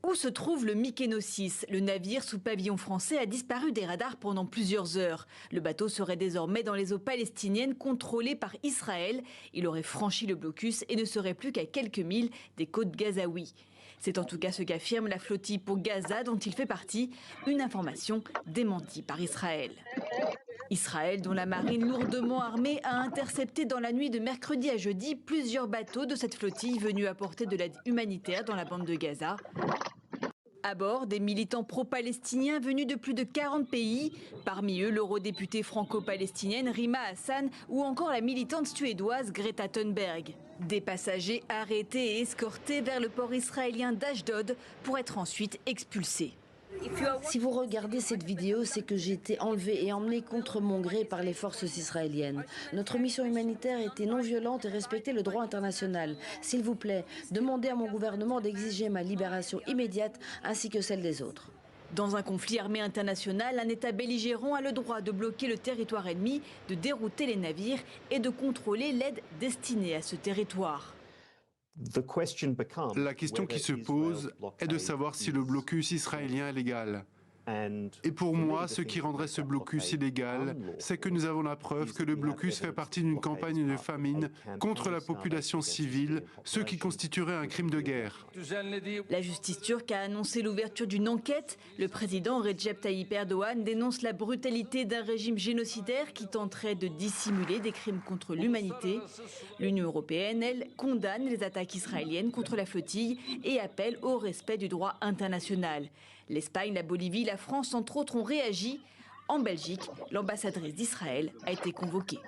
Où se trouve le Mykonos 6? Le navire sous pavillon français a disparu des radars pendant plusieurs heures. Le bateau serait désormais dans les eaux palestiniennes contrôlées par Israël. Il aurait franchi le blocus et ne serait plus qu'à quelques milles des côtes gazaouis. C'est en tout cas ce qu'affirme la flottille pour Gaza dont il fait partie, une information démentie par Israël. Israël, dont la marine lourdement armée a intercepté dans la nuit de mercredi à jeudi plusieurs bateaux de cette flottille venus apporter de l'aide humanitaire dans la bande de Gaza. À bord, des militants pro-palestiniens venus de plus de 40 pays, parmi eux l'eurodéputée franco-palestinienne Rima Hassan ou encore la militante suédoise Greta Thunberg. Des passagers arrêtés et escortés vers le port israélien d'Ashdod pour être ensuite expulsés. Si vous regardez cette vidéo, c'est que j'ai été enlevée et emmenée contre mon gré par les forces israéliennes. Notre mission humanitaire était non violente et respectait le droit international. S'il vous plaît, demandez à mon gouvernement d'exiger ma libération immédiate ainsi que celle des autres. Dans un conflit armé international, un État belligérant a le droit de bloquer le territoire ennemi, de dérouter les navires et de contrôler l'aide destinée à ce territoire. La question qui se pose est de savoir si le blocus israélien est légal. Et pour moi, ce qui rendrait ce blocus illégal, c'est que nous avons la preuve que le blocus fait partie d'une campagne de famine contre la population civile, ce qui constituerait un crime de guerre. La justice turque a annoncé l'ouverture d'une enquête. Le président Recep Tayyip Erdogan dénonce la brutalité d'un régime génocidaire qui tenterait de dissimuler des crimes contre l'humanité. L'Union européenne, elle, condamne les attaques israéliennes contre la flottille et appelle au respect du droit international. L'Espagne, la Bolivie, la France, entre autres, ont réagi. En Belgique, l'ambassadrice d'Israël a été convoquée.